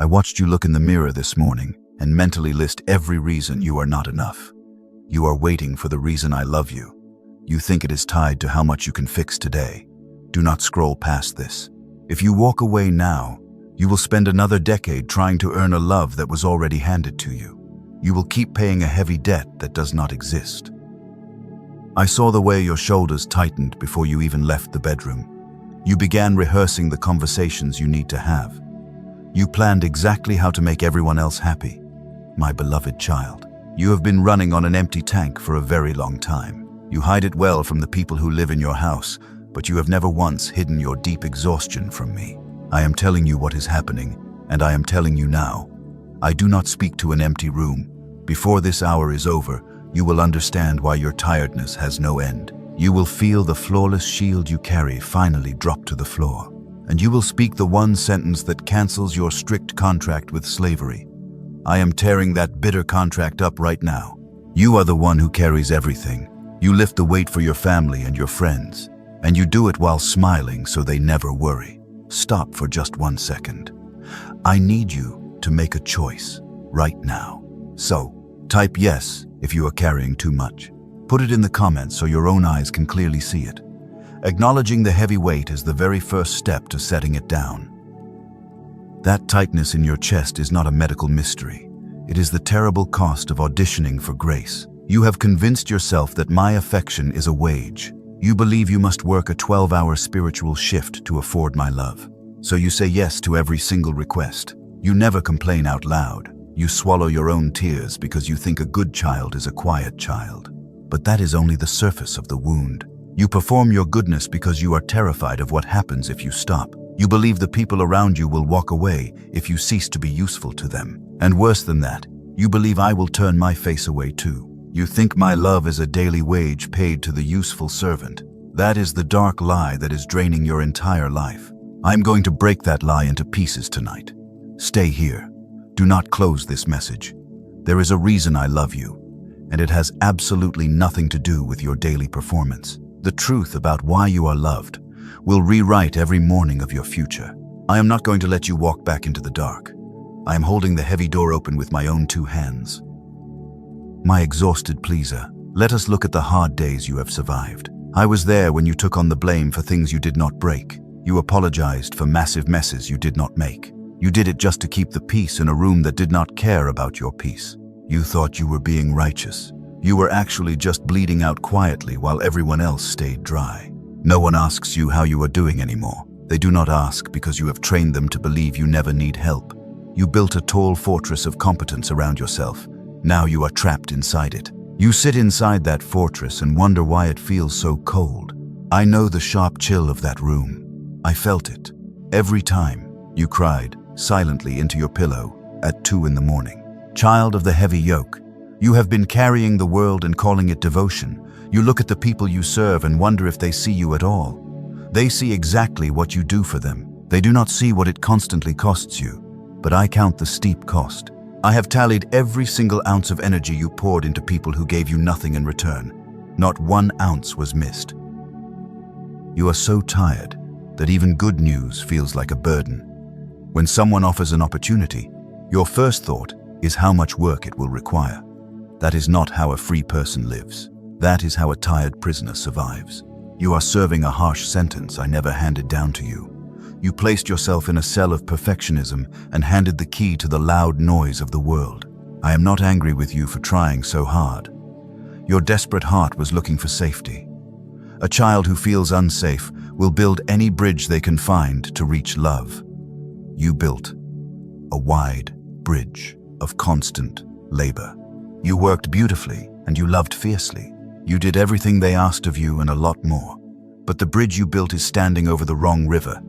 I watched you look in the mirror this morning and mentally list every reason you are not enough. You are waiting for the reason I love you. You think it is tied to how much you can fix today. Do not scroll past this. If you walk away now, you will spend another decade trying to earn a love that was already handed to you. You will keep paying a heavy debt that does not exist. I saw the way your shoulders tightened before you even left the bedroom. You began rehearsing the conversations you need to have. You planned exactly how to make everyone else happy. My beloved child, you have been running on an empty tank for a very long time. You hide it well from the people who live in your house, but you have never once hidden your deep exhaustion from me. I am telling you what is happening, and I am telling you now. I do not speak to an empty room. Before this hour is over, you will understand why your tiredness has no end. You will feel the flawless shield you carry finally drop to the floor, and you will speak the one sentence that cancels your strict contract with slavery. I am tearing that bitter contract up right now. You are the one who carries everything. You lift the weight for your family and your friends, and you do it while smiling so they never worry. Stop for just 1 second. I need you to make a choice right now. So, type yes if you are carrying too much. Put it in the comments so your own eyes can clearly see it. Acknowledging the heavy weight is the very first step to setting it down. That tightness in your chest is not a medical mystery. It is the terrible cost of auditioning for grace. You have convinced yourself that my affection is a wage. You believe you must work a 12-hour spiritual shift to afford my love. So you say yes to every single request. You never complain out loud. You swallow your own tears because you think a good child is a quiet child. But that is only the surface of the wound. You perform your goodness because you are terrified of what happens if you stop. You believe the people around you will walk away if you cease to be useful to them. And worse than that, you believe I will turn my face away too. You think my love is a daily wage paid to the useful servant. That is the dark lie that is draining your entire life. I'm going to break that lie into pieces tonight. Stay here. Do not close this message. There is a reason I love you, and it has absolutely nothing to do with your daily performance. The truth about why you are loved will rewrite every morning of your future. I am not going to let you walk back into the dark. I am holding the heavy door open with my own 2 hands. My exhausted pleaser, let us look at the hard days you have survived. I was there when you took on the blame for things you did not break. You apologized for massive messes you did not make. You did it just to keep the peace in a room that did not care about your peace. You thought you were being righteous. You were actually just bleeding out quietly while everyone else stayed dry. No one asks you how you are doing anymore. They do not ask because you have trained them to believe you never need help. You built a tall fortress of competence around yourself. Now you are trapped inside it. You sit inside that fortress and wonder why it feels so cold. I know the sharp chill of that room. I felt it. Every time you cried silently into your pillow at 2 in the morning. Child of the heavy yoke, you have been carrying the world and calling it devotion. You look at the people you serve and wonder if they see you at all. They see exactly what you do for them. They do not see what it constantly costs you. But I count the steep cost. I have tallied every single ounce of energy you poured into people who gave you nothing in return. Not 1 ounce was missed. You are so tired that even good news feels like a burden. When someone offers an opportunity, your first thought is how much work it will require. That is not how a free person lives. That is how a tired prisoner survives. You are serving a harsh sentence I never handed down to you. You placed yourself in a cell of perfectionism and handed the key to the loud noise of the world. I am not angry with you for trying so hard. Your desperate heart was looking for safety. A child who feels unsafe will build any bridge they can find to reach love. You built a wide bridge of constant labor. You worked beautifully and you loved fiercely. You did everything they asked of you and a lot more. But the bridge you built is standing over the wrong river,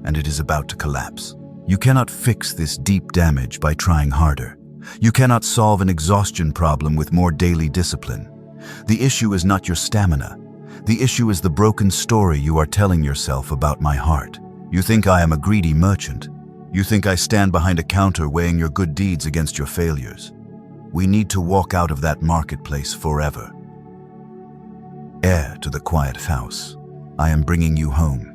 and it is about to collapse. You cannot fix this deep damage by trying harder. You cannot solve an exhaustion problem with more daily discipline. The issue is not your stamina. The issue is the broken story you are telling yourself about my heart. You think I am a greedy merchant. You think I stand behind a counter weighing your good deeds against your failures. We need to walk out of that marketplace forever. Heir to the quiet house, I am bringing you home.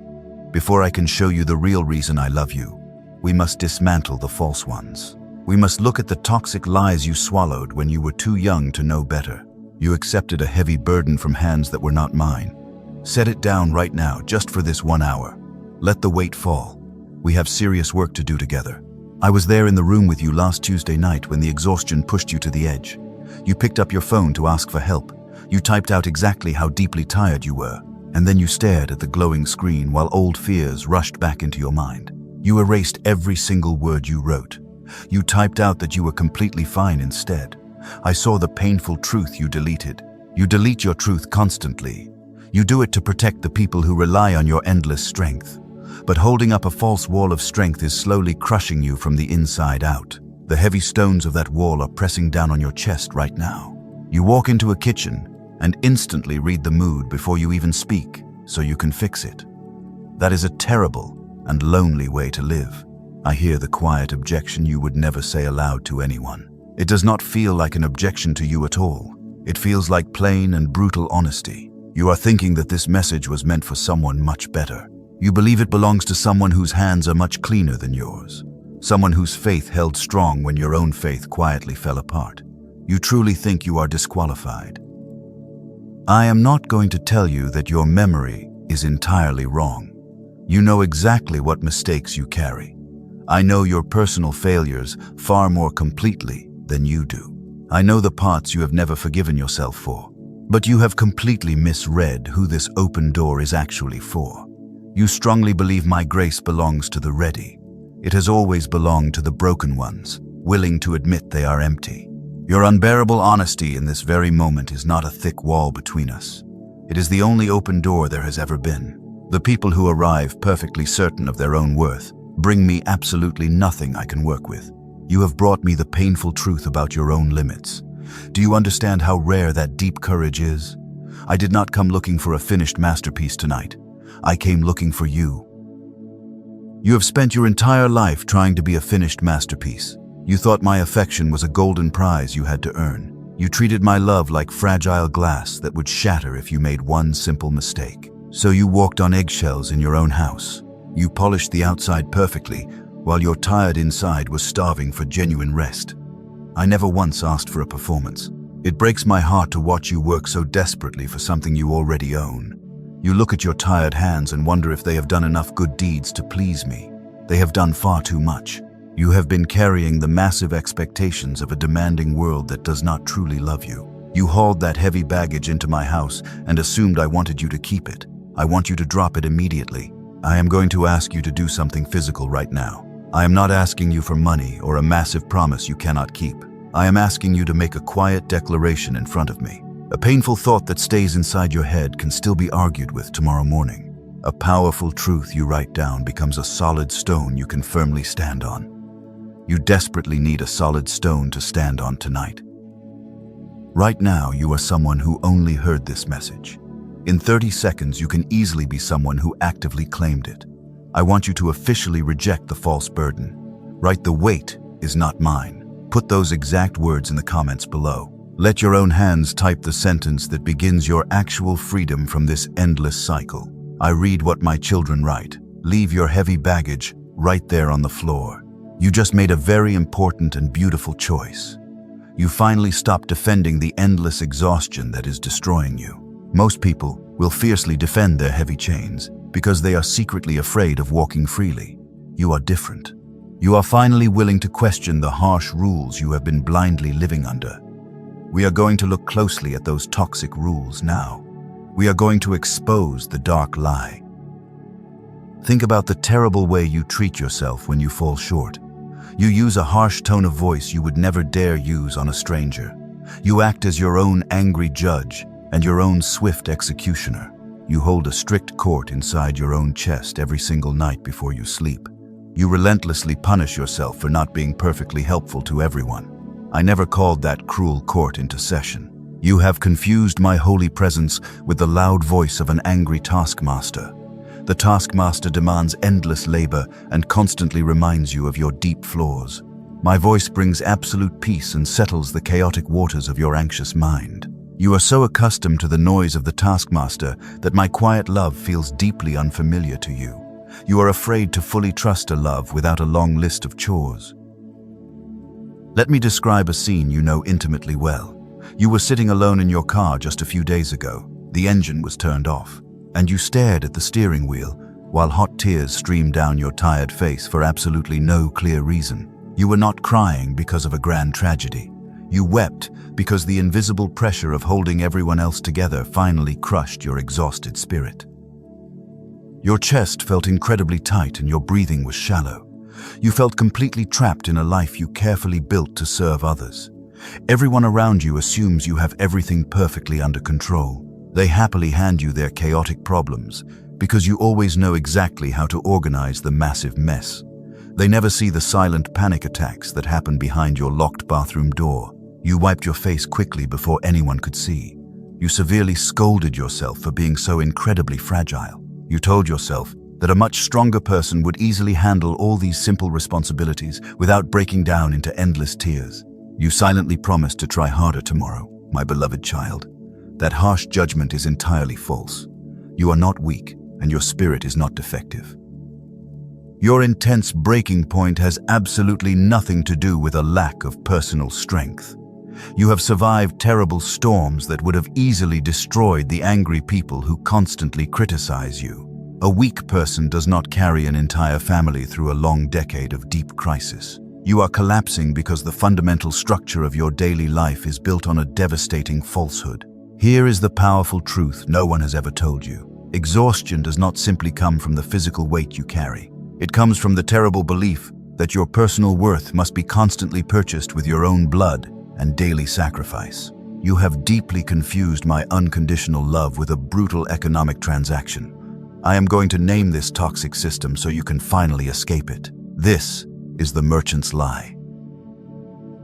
Before I can show you the real reason I love you, We must dismantle the false ones. We must look at the toxic lies you swallowed when you were too young to know better. You accepted a heavy burden from hands that were not mine. Set it down right now, just for this 1 hour. Let the weight fall. We have serious work to do together. I was there in the room with you last Tuesday night when the exhaustion pushed you to the edge. You picked up your phone to ask for help. You typed out exactly how deeply tired you were, and then you stared at the glowing screen while old fears rushed back into your mind. You erased every single word you wrote. You typed out that you were completely fine instead. I saw the painful truth you deleted. You delete your truth constantly. You do it to protect the people who rely on your endless strength. But holding up a false wall of strength is slowly crushing you from the inside out. The heavy stones of that wall are pressing down on your chest right now. You walk into a kitchen and instantly read the mood before you even speak, so you can fix it. That is a terrible and lonely way to live. I hear the quiet objection you would never say aloud to anyone. It does not feel like an objection to you at all. It feels like plain and brutal honesty. You are thinking that this message was meant for someone much better. You believe it belongs to someone whose hands are much cleaner than yours. Someone whose faith held strong when your own faith quietly fell apart. You truly think you are disqualified. I am not going to tell you that your memory is entirely wrong. You know exactly what mistakes you carry. I know your personal failures far more completely than you do. I know the parts you have never forgiven yourself for. But you have completely misread who this open door is actually for. You strongly believe my grace belongs to the ready. It has always belonged to the broken ones, willing to admit they are empty. Your unbearable honesty in this very moment is not a thick wall between us. It is the only open door there has ever been. The people who arrive perfectly certain of their own worth bring me absolutely nothing I can work with. You have brought me the painful truth about your own limits. Do you understand how rare that deep courage is? I did not come looking for a finished masterpiece tonight. I came looking for you. You have spent your entire life trying to be a finished masterpiece. You thought my affection was a golden prize you had to earn. You treated my love like fragile glass that would shatter if you made one simple mistake. So you walked on eggshells in your own house. You polished the outside perfectly, while your tired inside was starving for genuine rest. I never once asked for a performance. It breaks my heart to watch you work so desperately for something you already own. You look at your tired hands and wonder if they have done enough good deeds to please me. They have done far too much. You have been carrying the massive expectations of a demanding world that does not truly love you. You hauled that heavy baggage into my house and assumed I wanted you to keep it. I want you to drop it immediately. I am going to ask you to do something physical right now. I am not asking you for money or a massive promise you cannot keep. I am asking you to make a quiet declaration in front of me. A painful thought that stays inside your head can still be argued with tomorrow morning. A powerful truth you write down becomes a solid stone you can firmly stand on. You desperately need a solid stone to stand on tonight. Right now, you are someone who only heard this message. In 30 seconds, you can easily be someone who actively claimed it. I want you to officially reject the false burden. Write "the weight is not mine." Put those exact words in the comments below. Let your own hands type the sentence that begins your actual freedom from this endless cycle. I read what my children write. Leave your heavy baggage right there on the floor. You just made a very important and beautiful choice. You finally stopped defending the endless exhaustion that is destroying you. Most people will fiercely defend their heavy chains because they are secretly afraid of walking freely. You are different. You are finally willing to question the harsh rules you have been blindly living under. We are going to look closely at those toxic rules now. We are going to expose the dark lie. Think about the terrible way you treat yourself when you fall short. You use a harsh tone of voice you would never dare use on a stranger. You act as your own angry judge and your own swift executioner. You hold a strict court inside your own chest every single night before you sleep. You relentlessly punish yourself for not being perfectly helpful to everyone. I never called that cruel court into session. You have confused my holy presence with the loud voice of an angry taskmaster. The taskmaster demands endless labor and constantly reminds you of your deep flaws. My voice brings absolute peace and settles the chaotic waters of your anxious mind. You are so accustomed to the noise of the taskmaster that my quiet love feels deeply unfamiliar to you. You are afraid to fully trust a love without a long list of chores. Let me describe a scene you know intimately well. You were sitting alone in your car just a few days ago. The engine was turned off, and you stared at the steering wheel while hot tears streamed down your tired face for absolutely no clear reason. You were not crying because of a grand tragedy. You wept because the invisible pressure of holding everyone else together finally crushed your exhausted spirit. Your chest felt incredibly tight and your breathing was shallow. You felt completely trapped in a life you carefully built to serve others. Everyone around you assumes you have everything perfectly under control. They happily hand you their chaotic problems because you always know exactly how to organize the massive mess. They never see the silent panic attacks that happen behind your locked bathroom door. You wiped your face quickly before anyone could see. You severely scolded yourself for being so incredibly fragile. You told yourself that a much stronger person would easily handle all these simple responsibilities without breaking down into endless tears. You silently promised to try harder tomorrow, my beloved child. That harsh judgment is entirely false. You are not weak, and your spirit is not defective. Your intense breaking point has absolutely nothing to do with a lack of personal strength. You have survived terrible storms that would have easily destroyed the angry people who constantly criticize you. A weak person does not carry an entire family through a long decade of deep crisis. You are collapsing because the fundamental structure of your daily life is built on a devastating falsehood. Here is the powerful truth no one has ever told you. Exhaustion does not simply come from the physical weight you carry. It comes from the terrible belief that your personal worth must be constantly purchased with your own blood and daily sacrifice. You have deeply confused my unconditional love with a brutal economic transaction. I am going to name this toxic system so you can finally escape it. This is the merchant's lie.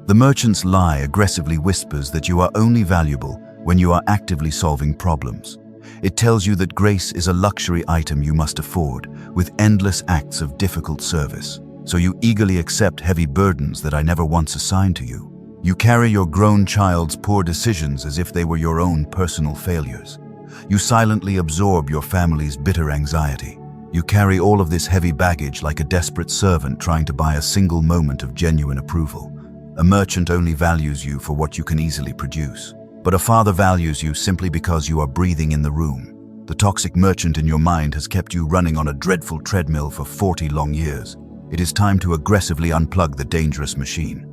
The merchant's lie aggressively whispers that you are only valuable when you are actively solving problems. It tells you that grace is a luxury item you must afford, with endless acts of difficult service. So you eagerly accept heavy burdens that I never once assigned to you. You carry your grown child's poor decisions as if they were your own personal failures. You silently absorb your family's bitter anxiety. You carry all of this heavy baggage like a desperate servant trying to buy a single moment of genuine approval. A merchant only values you for what you can easily produce. But a father values you simply because you are breathing in the room. The toxic merchant in your mind has kept you running on a dreadful treadmill for 40 long years. It is time to aggressively unplug the dangerous machine.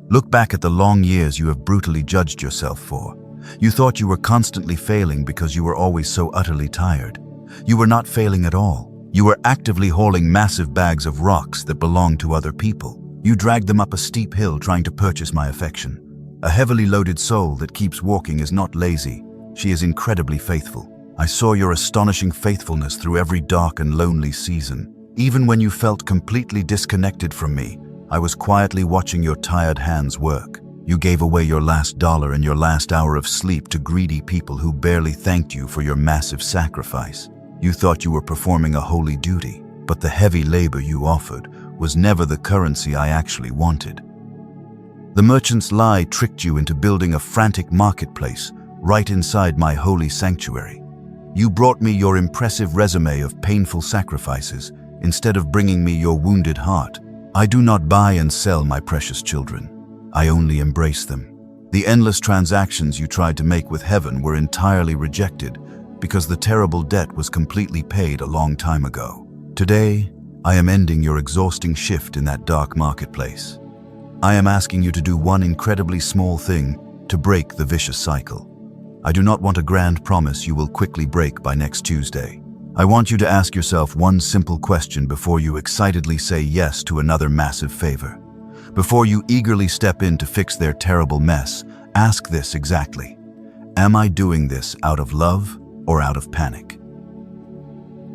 Look back at the long years you have brutally judged yourself for. You thought you were constantly failing because you were always so utterly tired. You were not failing at all. You were actively hauling massive bags of rocks that belonged to other people. You dragged them up a steep hill trying to purchase my affection. A heavily loaded soul that keeps walking is not lazy. She is incredibly faithful. I saw your astonishing faithfulness through every dark and lonely season. Even when you felt completely disconnected from me, I was quietly watching your tired hands work. You gave away your last dollar and your last hour of sleep to greedy people who barely thanked you for your massive sacrifice. You thought you were performing a holy duty, but the heavy labor you offered was never the currency I actually wanted. The merchant's lie tricked you into building a frantic marketplace right inside my holy sanctuary. You brought me your impressive resume of painful sacrifices instead of bringing me your wounded heart. I do not buy and sell my precious children. I only embrace them. The endless transactions you tried to make with heaven were entirely rejected because the terrible debt was completely paid a long time ago. Today, I am ending your exhausting shift in that dark marketplace. I am asking you to do one incredibly small thing to break the vicious cycle. I do not want a grand promise you will quickly break by next Tuesday. I want you to ask yourself one simple question before you excitedly say yes to another massive favor. Before you eagerly step in to fix their terrible mess, ask this exactly. Am I doing this out of love or out of panic?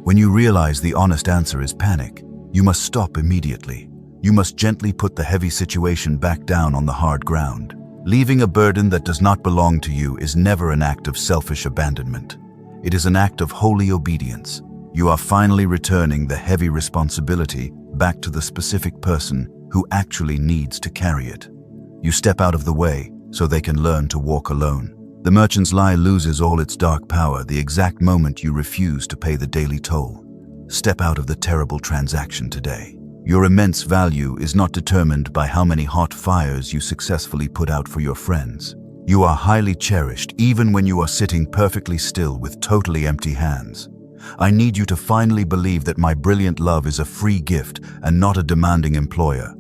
When you realize the honest answer is panic, you must stop immediately. You must gently put the heavy situation back down on the hard ground. Leaving a burden that does not belong to you is never an act of selfish abandonment. It is an act of holy obedience. You are finally returning the heavy responsibility back to the specific person who actually needs to carry it. You step out of the way so they can learn to walk alone. The merchant's lie loses all its dark power the exact moment you refuse to pay the daily toll. Step out of the terrible transaction today. Your immense value is not determined by how many hot fires you successfully put out for your friends. You are highly cherished even when you are sitting perfectly still with totally empty hands. I need you to finally believe that my brilliant love is a free gift and not a demanding employer.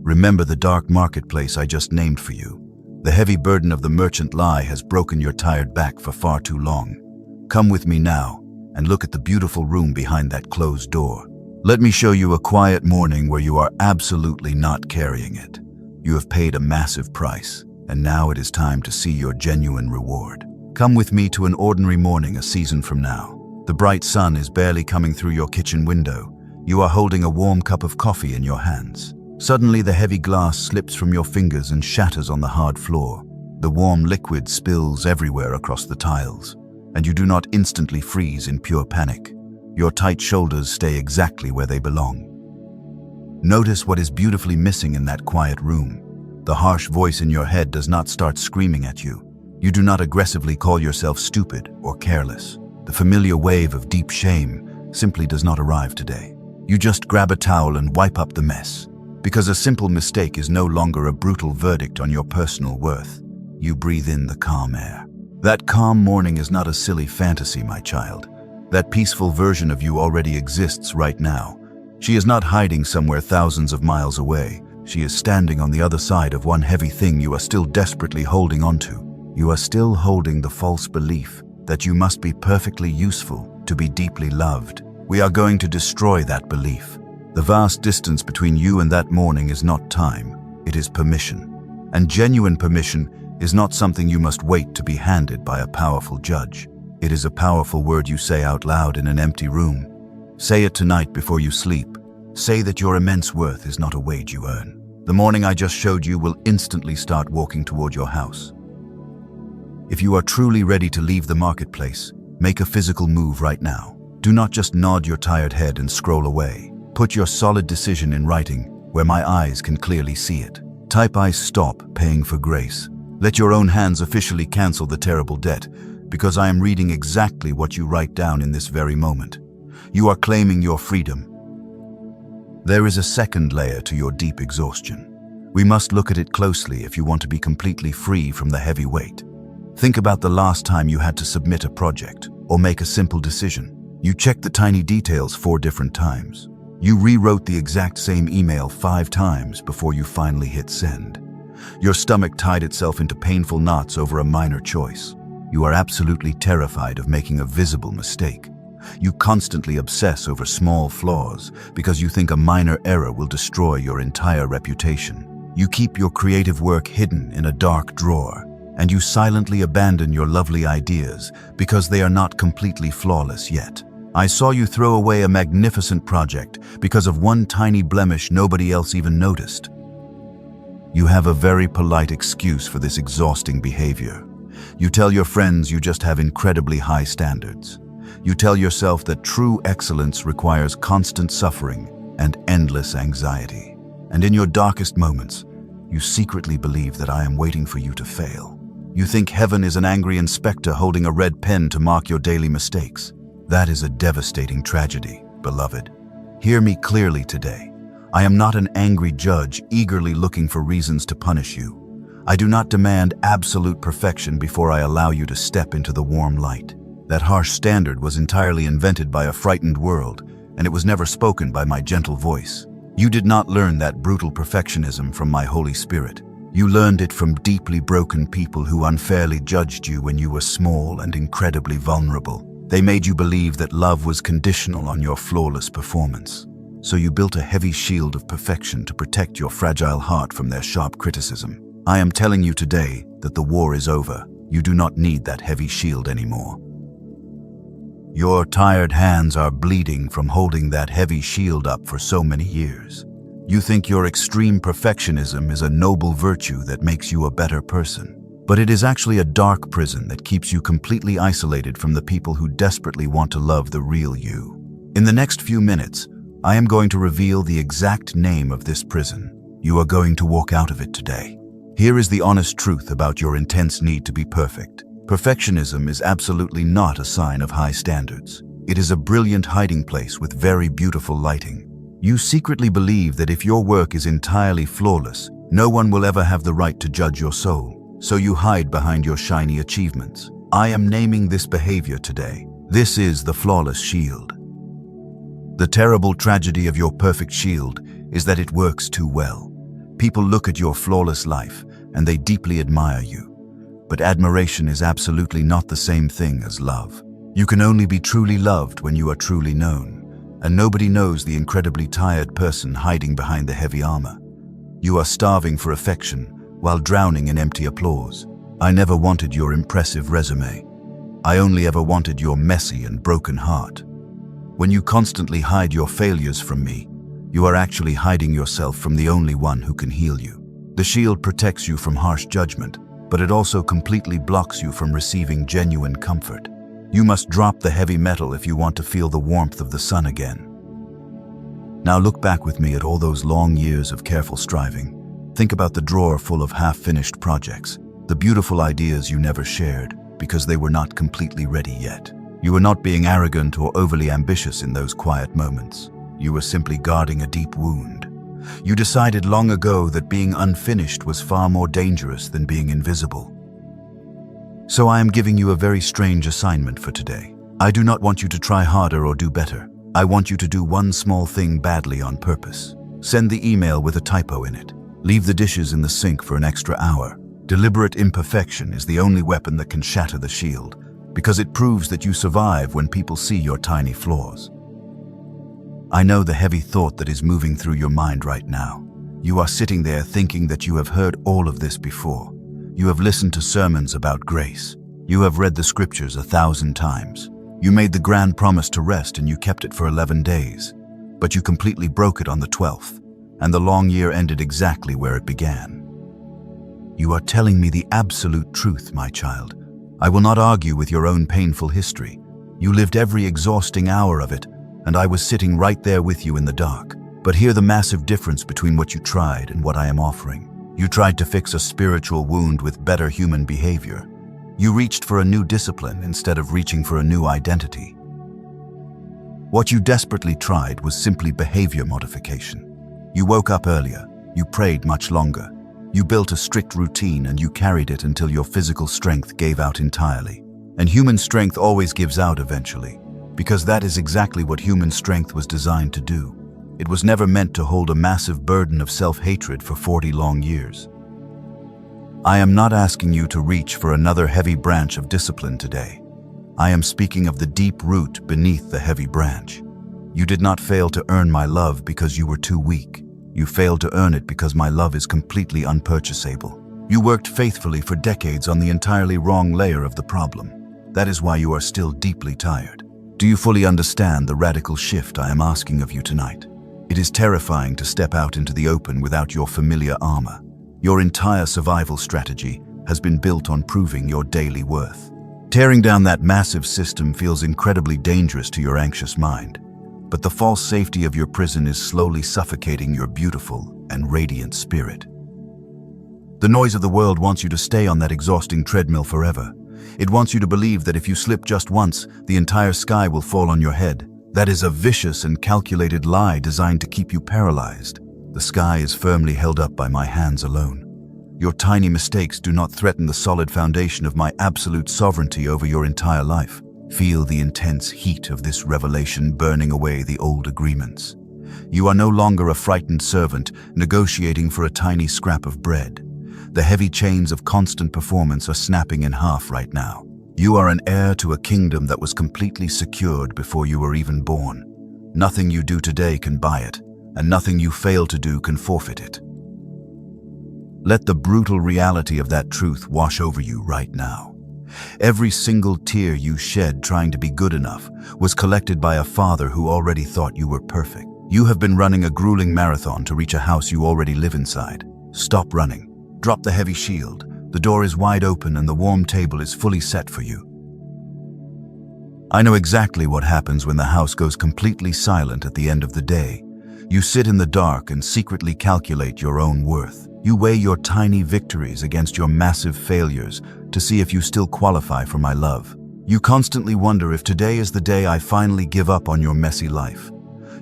Remember the dark marketplace I just named for you. The heavy burden of the merchant lie has broken your tired back for far too long. Come with me now and look at the beautiful room behind that closed door. Let me show you a quiet morning where you are absolutely not carrying it. You have paid a massive price, and now it is time to see your genuine reward. Come with me to an ordinary morning a season from now. The bright sun is barely coming through your kitchen window. You are holding a warm cup of coffee in your hands. Suddenly, the heavy glass slips from your fingers and shatters on the hard floor. The warm liquid spills everywhere across the tiles, and you do not instantly freeze in pure panic. Your tight shoulders stay exactly where they belong. Notice what is beautifully missing in that quiet room. The harsh voice in your head does not start screaming at you. You do not aggressively call yourself stupid or careless. The familiar wave of deep shame simply does not arrive today. You just grab a towel and wipe up the mess. Because a simple mistake is no longer a brutal verdict on your personal worth. You breathe in the calm air. That calm morning is not a silly fantasy, my child. That peaceful version of you already exists right now. She is not hiding somewhere thousands of miles away. She is standing on the other side of one heavy thing you are still desperately holding onto. You are still holding the false belief that you must be perfectly useful to be deeply loved. We are going to destroy that belief. The vast distance between you and that morning is not time, it is permission. And genuine permission is not something you must wait to be handed by a powerful judge. It is a powerful word you say out loud in an empty room. Say it tonight before you sleep. Say that your immense worth is not a wage you earn. The morning I just showed you will instantly start walking toward your house. If you are truly ready to leave the marketplace, make a physical move right now. Do not just nod your tired head and scroll away. Put your solid decision in writing where my eyes can clearly see it. Type I stop paying for grace. Let your own hands officially cancel the terrible debt, because I am reading exactly what you write down in this very moment. You are claiming your freedom. There is a second layer to your deep exhaustion. We must look at it closely if you want to be completely free from the heavy weight. Think about the last time you had to submit a project or make a simple decision. You checked the tiny details 4 different times. You rewrote the exact same email 5 times before you finally hit send. Your stomach tied itself into painful knots over a minor choice. You are absolutely terrified of making a visible mistake. You constantly obsess over small flaws because you think a minor error will destroy your entire reputation. You keep your creative work hidden in a dark drawer, and you silently abandon your lovely ideas because they are not completely flawless yet. I saw you throw away a magnificent project because of one tiny blemish nobody else even noticed. You have a very polite excuse for this exhausting behavior. You tell your friends you just have incredibly high standards. You tell yourself that true excellence requires constant suffering and endless anxiety. And in your darkest moments, you secretly believe that I am waiting for you to fail. You think heaven is an angry inspector holding a red pen to mark your daily mistakes. That is a devastating tragedy, beloved. Hear me clearly today. I am not an angry judge eagerly looking for reasons to punish you. I do not demand absolute perfection before I allow you to step into the warm light. That harsh standard was entirely invented by a frightened world, and it was never spoken by my gentle voice. You did not learn that brutal perfectionism from my Holy Spirit. You learned it from deeply broken people who unfairly judged you when you were small and incredibly vulnerable. They made you believe that love was conditional on your flawless performance. So you built a heavy shield of perfection to protect your fragile heart from their sharp criticism. I am telling you today that the war is over. You do not need that heavy shield anymore. Your tired hands are bleeding from holding that heavy shield up for so many years. You think your extreme perfectionism is a noble virtue that makes you a better person. But it is actually a dark prison that keeps you completely isolated from the people who desperately want to love the real you. In the next few minutes, I am going to reveal the exact name of this prison. You are going to walk out of it today. Here is the honest truth about your intense need to be perfect. Perfectionism is absolutely not a sign of high standards. It is a brilliant hiding place with very beautiful lighting. You secretly believe that if your work is entirely flawless, no one will ever have the right to judge your soul, so you hide behind your shiny achievements. I am naming this behavior today. This is the flawless shield. The terrible tragedy of your perfect shield is that it works too well. People look at your flawless life and they deeply admire you. But admiration is absolutely not the same thing as love. You can only be truly loved when you are truly known, and nobody knows the incredibly tired person hiding behind the heavy armor. You are starving for affection while drowning in empty applause. I never wanted your impressive resume. I only ever wanted your messy and broken heart. When you constantly hide your failures from me, you are actually hiding yourself from the only one who can heal you. The shield protects you from harsh judgment, but it also completely blocks you from receiving genuine comfort. You must drop the heavy metal if you want to feel the warmth of the sun again. Now look back with me at all those long years of careful striving. Think about the drawer full of half-finished projects, the beautiful ideas you never shared because they were not completely ready yet. You were not being arrogant or overly ambitious in those quiet moments. You were simply guarding a deep wound. You decided long ago that being unfinished was far more dangerous than being invisible. So I am giving you a very strange assignment for today. I do not want you to try harder or do better. I want you to do one small thing badly on purpose. Send the email with a typo in it. Leave the dishes in the sink for an extra hour. Deliberate imperfection is the only weapon that can shatter the shield, because it proves that you survive when people see your tiny flaws. I know the heavy thought that is moving through your mind right now. You are sitting there thinking that you have heard all of this before. You have listened to sermons about grace. You have read the scriptures 1,000 times. You made the grand promise to rest and you kept it for 11 days. But you completely broke it on the 12th, and the long year ended exactly where it began. You are telling me the absolute truth, my child. I will not argue with your own painful history. You lived every exhausting hour of it, and I was sitting right there with you in the dark. But hear the massive difference between what you tried and what I am offering. You tried to fix a spiritual wound with better human behavior. You reached for a new discipline instead of reaching for a new identity. What you desperately tried was simply behavior modification. You woke up earlier, you prayed much longer, you built a strict routine and you carried it until your physical strength gave out entirely. And human strength always gives out eventually, because that is exactly what human strength was designed to do. It was never meant to hold a massive burden of self-hatred for 40 long years. I am not asking you to reach for another heavy branch of discipline today. I am speaking of the deep root beneath the heavy branch. You did not fail to earn my love because you were too weak. You failed to earn it because my love is completely unpurchasable. You worked faithfully for decades on the entirely wrong layer of the problem. That is why you are still deeply tired. Do you fully understand the radical shift I am asking of you tonight? It is terrifying to step out into the open without your familiar armor. Your entire survival strategy has been built on proving your daily worth. Tearing down that massive system feels incredibly dangerous to your anxious mind, but the false safety of your prison is slowly suffocating your beautiful and radiant spirit. The noise of the world wants you to stay on that exhausting treadmill forever. It wants you to believe that if you slip just once, the entire sky will fall on your head. That is a vicious and calculated lie designed to keep you paralyzed. The sky is firmly held up by my hands alone. Your tiny mistakes do not threaten the solid foundation of my absolute sovereignty over your entire life. Feel the intense heat of this revelation burning away the old agreements. You are no longer a frightened servant negotiating for a tiny scrap of bread. The heavy chains of constant performance are snapping in half right now. You are an heir to a kingdom that was completely secured before you were even born. Nothing you do today can buy it, and nothing you fail to do can forfeit it. Let the brutal reality of that truth wash over you right now. Every single tear you shed trying to be good enough was collected by a father who already thought you were perfect. You have been running a grueling marathon to reach a house you already live inside. Stop running. Drop the heavy shield. The door is wide open and the warm table is fully set for you. I know exactly what happens when the house goes completely silent at the end of the day. You sit in the dark and secretly calculate your own worth. You weigh your tiny victories against your massive failures to see if you still qualify for my love. You constantly wonder if today is the day I finally give up on your messy life.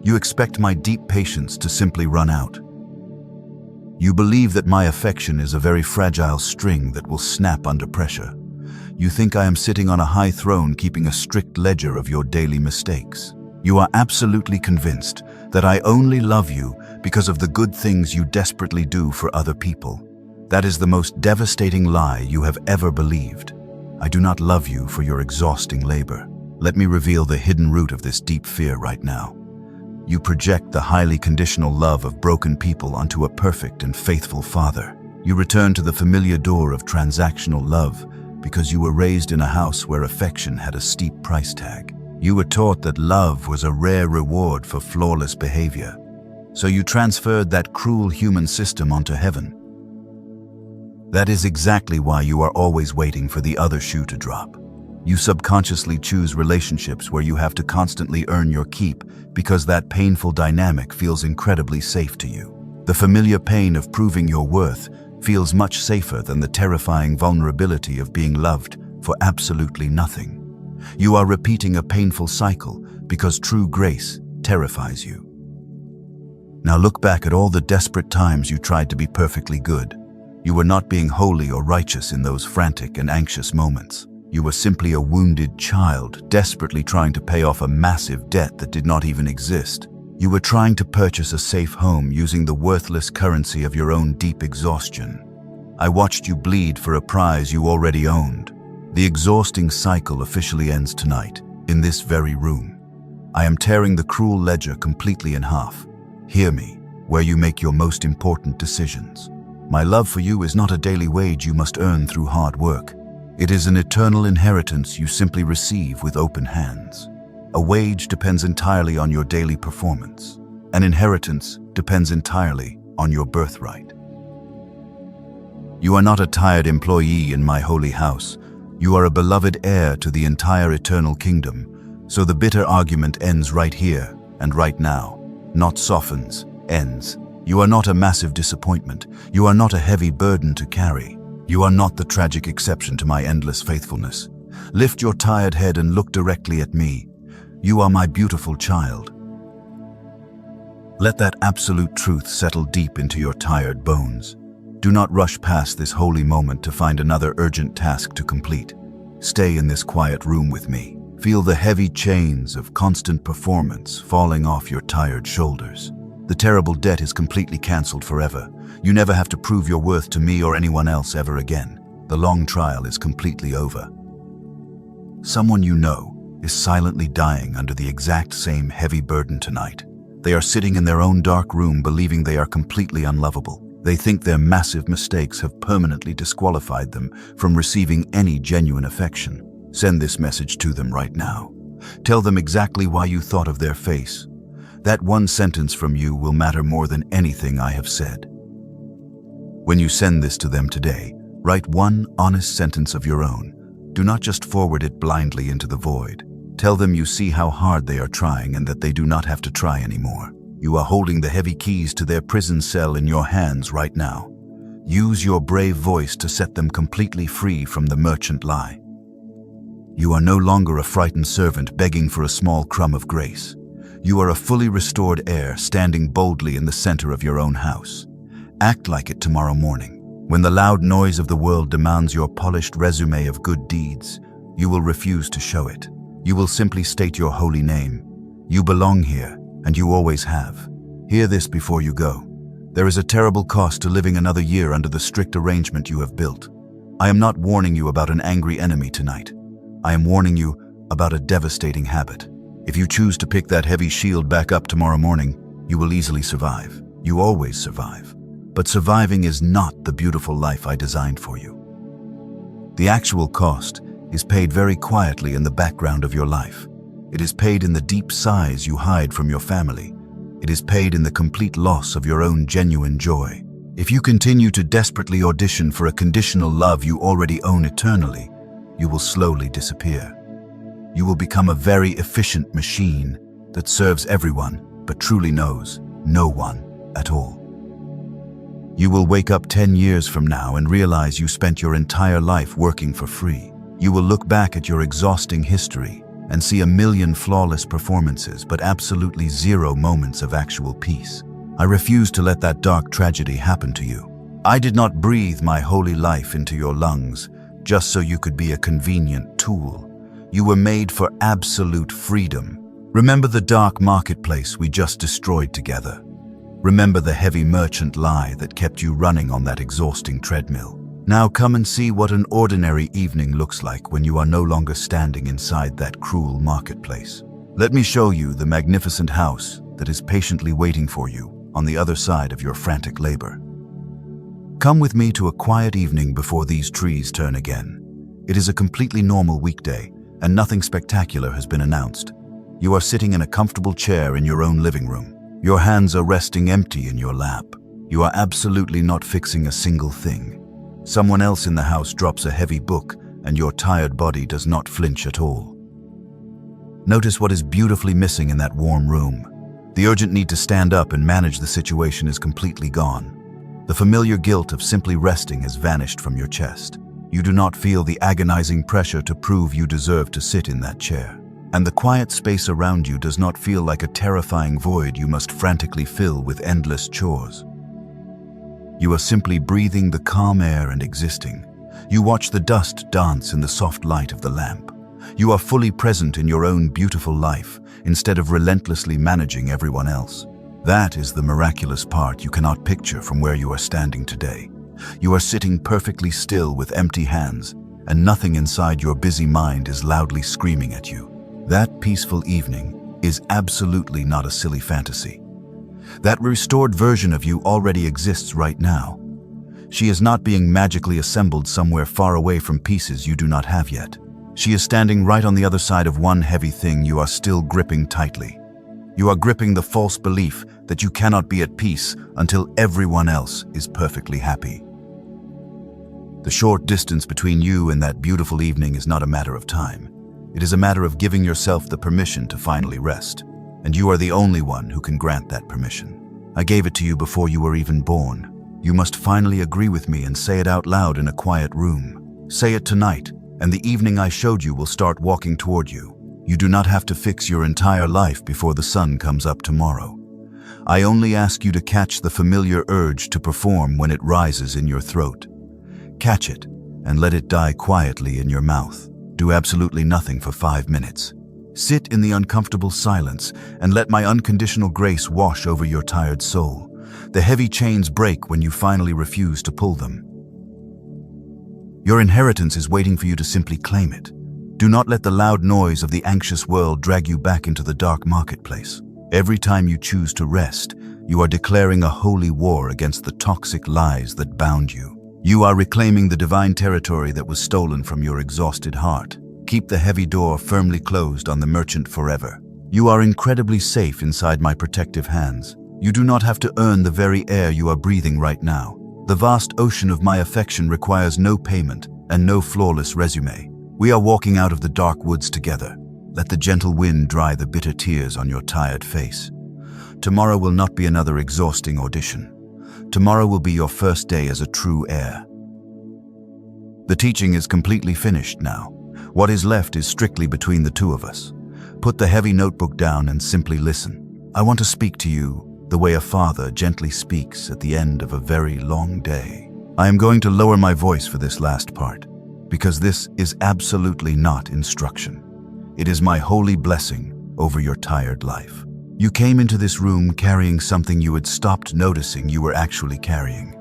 You expect my deep patience to simply run out. You believe that my affection is a very fragile string that will snap under pressure. You think I am sitting on a high throne keeping a strict ledger of your daily mistakes. You are absolutely convinced that I only love you because of the good things you desperately do for other people. That is the most devastating lie you have ever believed. I do not love you for your exhausting labor. Let me reveal the hidden root of this deep fear right now. You project the highly conditional love of broken people onto a perfect and faithful father. You return to the familiar door of transactional love because you were raised in a house where affection had a steep price tag. You were taught that love was a rare reward for flawless behavior. So you transferred that cruel human system onto heaven. That is exactly why you are always waiting for the other shoe to drop. You subconsciously choose relationships where you have to constantly earn your keep because that painful dynamic feels incredibly safe to you. The familiar pain of proving your worth feels much safer than the terrifying vulnerability of being loved for absolutely nothing. You are repeating a painful cycle because true grace terrifies you. Now look back at all the desperate times you tried to be perfectly good. You were not being holy or righteous in those frantic and anxious moments. You were simply a wounded child, desperately trying to pay off a massive debt that did not even exist. You were trying to purchase a safe home using the worthless currency of your own deep exhaustion. I watched you bleed for a prize you already owned. The exhausting cycle officially ends tonight, in this very room. I am tearing the cruel ledger completely in half. Hear me, where you make your most important decisions. My love for you is not a daily wage you must earn through hard work. It is an eternal inheritance you simply receive with open hands. A wage depends entirely on your daily performance. An inheritance depends entirely on your birthright. You are not a tired employee in my holy house. You are a beloved heir to the entire eternal kingdom. So the bitter argument ends right here and right now. Not softens, ends. You are not a massive disappointment. You are not a heavy burden to carry. You are not the tragic exception to my endless faithfulness. Lift your tired head and look directly at me. You are my beautiful child. Let that absolute truth settle deep into your tired bones. Do not rush past this holy moment to find another urgent task to complete. Stay in this quiet room with me. Feel the heavy chains of constant performance falling off your tired shoulders. The terrible debt is completely cancelled forever. You never have to prove your worth to me or anyone else ever again. The long trial is completely over. Someone you know is silently dying under the exact same heavy burden tonight. They are sitting in their own dark room believing they are completely unlovable. They think their massive mistakes have permanently disqualified them from receiving any genuine affection. Send this message to them right now. Tell them exactly why you thought of their face. That one sentence from you will matter more than anything I have said. When you send this to them today, write one honest sentence of your own. Do not just forward it blindly into the void. Tell them you see how hard they are trying and that they do not have to try anymore. You are holding the heavy keys to their prison cell in your hands right now. Use your brave voice to set them completely free from the merchant lie. You are no longer a frightened servant begging for a small crumb of grace. You are a fully restored heir standing boldly in the center of your own house. Act like it tomorrow morning. When the loud noise of the world demands your polished resume of good deeds, you will refuse to show it. You will simply state your holy name. You belong here, and you always have. Hear this before you go. There is a terrible cost to living another year under the strict arrangement you have built. I am not warning you about an angry enemy tonight. I am warning you about a devastating habit. If you choose to pick that heavy shield back up tomorrow morning, you will easily survive. You always survive. But surviving is not the beautiful life I designed for you. The actual cost is paid very quietly in the background of your life. It is paid in the deep sighs you hide from your family. It is paid in the complete loss of your own genuine joy. If you continue to desperately audition for a conditional love you already own eternally, you will slowly disappear. You will become a very efficient machine that serves everyone but truly knows no one at all. You will wake up 10 years from now and realize you spent your entire life working for free. You will look back at your exhausting history and see a million flawless performances, but absolutely zero moments of actual peace. I refuse to let that dark tragedy happen to you. I did not breathe my holy life into your lungs just so you could be a convenient tool. You were made for absolute freedom. Remember the dark marketplace we just destroyed together. Remember the heavy merchant lie that kept you running on that exhausting treadmill. Now come and see what an ordinary evening looks like when you are no longer standing inside that cruel marketplace. Let me show you the magnificent house that is patiently waiting for you on the other side of your frantic labor. Come with me to a quiet evening before these trees turn again. It is a completely normal weekday, and nothing spectacular has been announced. You are sitting in a comfortable chair in your own living room. Your hands are resting empty in your lap. You are absolutely not fixing a single thing. Someone else in the house drops a heavy book, and your tired body does not flinch at all. Notice what is beautifully missing in that warm room. The urgent need to stand up and manage the situation is completely gone. The familiar guilt of simply resting has vanished from your chest. You do not feel the agonizing pressure to prove you deserve to sit in that chair. And the quiet space around you does not feel like a terrifying void you must frantically fill with endless chores. You are simply breathing the calm air and existing. You watch the dust dance in the soft light of the lamp. You are fully present in your own beautiful life instead of relentlessly managing everyone else. That is the miraculous part you cannot picture from where you are standing today. You are sitting perfectly still with empty hands, and nothing inside your busy mind is loudly screaming at you. That peaceful evening is absolutely not a silly fantasy. That restored version of you already exists right now. She is not being magically assembled somewhere far away from pieces you do not have yet. She is standing right on the other side of one heavy thing you are still gripping tightly. You are gripping the false belief that you cannot be at peace until everyone else is perfectly happy. The short distance between you and that beautiful evening is not a matter of time. It is a matter of giving yourself the permission to finally rest. And you are the only one who can grant that permission. I gave it to you before you were even born. You must finally agree with me and say it out loud in a quiet room. Say it tonight, and the evening I showed you will start walking toward you. You do not have to fix your entire life before the sun comes up tomorrow. I only ask you to catch the familiar urge to perform when it rises in your throat. Catch it and let it die quietly in your mouth. Do absolutely nothing for 5 minutes. Sit in the uncomfortable silence and let my unconditional grace wash over your tired soul. The heavy chains break when you finally refuse to pull them. Your inheritance is waiting for you to simply claim it. Do not let the loud noise of the anxious world drag you back into the dark marketplace. Every time you choose to rest, you are declaring a holy war against the toxic lies that bound you. You are reclaiming the divine territory that was stolen from your exhausted heart. Keep the heavy door firmly closed on the merchant forever. You are incredibly safe inside my protective hands. You do not have to earn the very air you are breathing right now. The vast ocean of my affection requires no payment and no flawless resume. We are walking out of the dark woods together. Let the gentle wind dry the bitter tears on your tired face. Tomorrow will not be another exhausting audition. Tomorrow will be your first day as a true heir. The teaching is completely finished now. What is left is strictly between the two of us. Put the heavy notebook down and simply listen. I want to speak to you the way a father gently speaks at the end of a very long day. I am going to lower my voice for this last part, because this is absolutely not instruction. It is my holy blessing over your tired life. You came into this room carrying something you had stopped noticing you were actually carrying.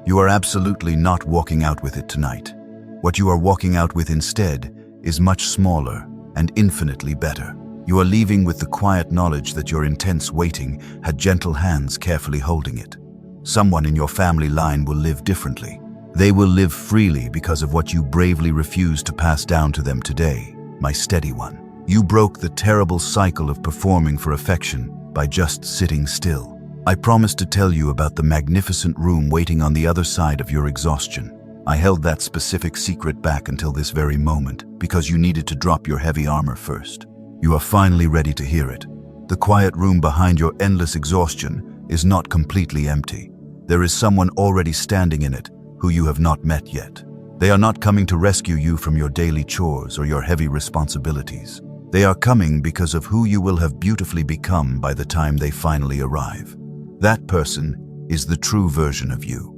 You are absolutely not walking out with it tonight. What you are walking out with instead is much smaller and infinitely better. You are leaving with the quiet knowledge that your intense waiting had gentle hands carefully holding it. Someone in your family line will live differently. They will live freely because of what you bravely refused to pass down to them today, my steady one. You broke the terrible cycle of performing for affection by just sitting still. I promised to tell you about the magnificent room waiting on the other side of your exhaustion. I held that specific secret back until this very moment because you needed to drop your heavy armor first. You are finally ready to hear it. The quiet room behind your endless exhaustion is not completely empty. There is someone already standing in it who you have not met yet. They are not coming to rescue you from your daily chores or your heavy responsibilities. They are coming because of who you will have beautifully become by the time they finally arrive. That person is the true version of you.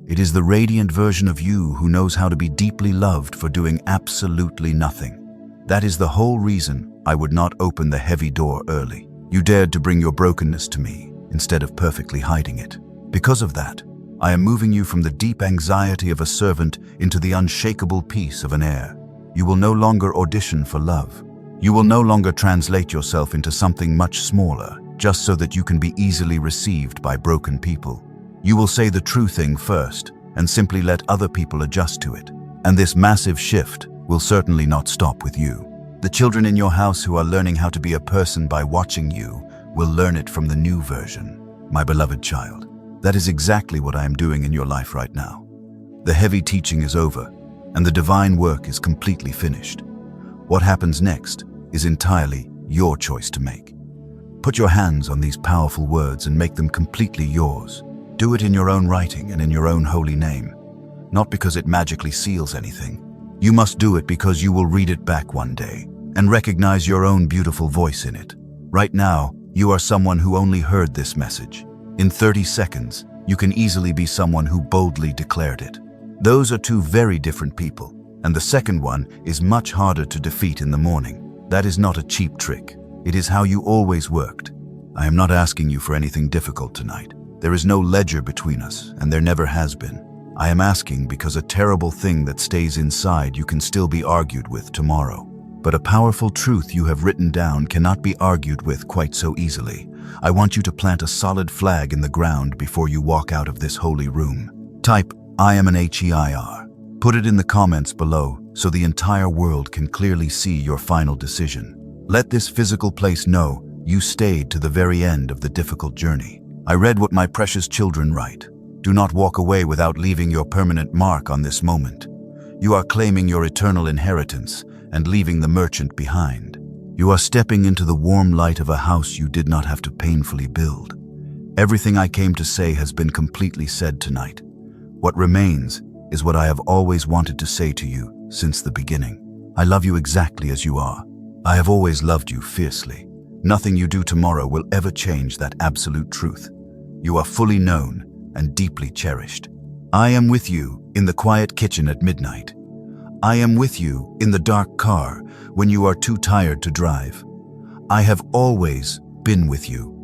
It is the radiant version of you who knows how to be deeply loved for doing absolutely nothing. That is the whole reason I would not open the heavy door early. You dared to bring your brokenness to me instead of perfectly hiding it. Because of that, I am moving you from the deep anxiety of a servant into the unshakable peace of an heir. You will no longer audition for love. You will no longer translate yourself into something much smaller, just so that you can be easily received by broken people. You will say the true thing first and simply let other people adjust to it. And this massive shift will certainly not stop with you. The children in your house who are learning how to be a person by watching you will learn it from the new version. My beloved child, that is exactly what I am doing in your life right now. The heavy teaching is over, and the divine work is completely finished. What happens next is entirely your choice to make. Put your hands on these powerful words and make them completely yours. Do it in your own writing and in your own holy name, not because it magically seals anything. You must do it because you will read it back one day and recognize your own beautiful voice in it. Right now, you are someone who only heard this message. In 30 seconds, you can easily be someone who boldly declared it. Those are two very different people, and the second one is much harder to defeat in the morning. That is not a cheap trick. It is how you always worked. I am not asking you for anything difficult tonight. There is no ledger between us, and there never has been. I am asking because a terrible thing that stays inside you can still be argued with tomorrow. But a powerful truth you have written down cannot be argued with quite so easily. I want you to plant a solid flag in the ground before you walk out of this holy room. Type, I am an HEIR. Put it in the comments below so the entire world can clearly see your final decision. Let this physical place know you stayed to the very end of the difficult journey. I read what my precious children write. Do not walk away without leaving your permanent mark on this moment. You are claiming your eternal inheritance and leaving the merchant behind. You are stepping into the warm light of a house you did not have to painfully build. Everything I came to say has been completely said tonight. What remains is what I have always wanted to say to you since the beginning. I love you exactly as you are. I have always loved you fiercely. Nothing you do tomorrow will ever change that absolute truth. You are fully known and deeply cherished. I am with you in the quiet kitchen at midnight. I am with you in the dark car when you are too tired to drive. I have always been with you.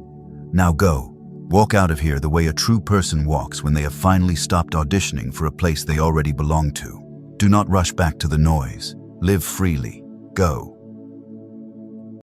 Now go. Walk out of here the way a true person walks when they have finally stopped auditioning for a place they already belong to. Do not rush back to the noise. Live freely. Go.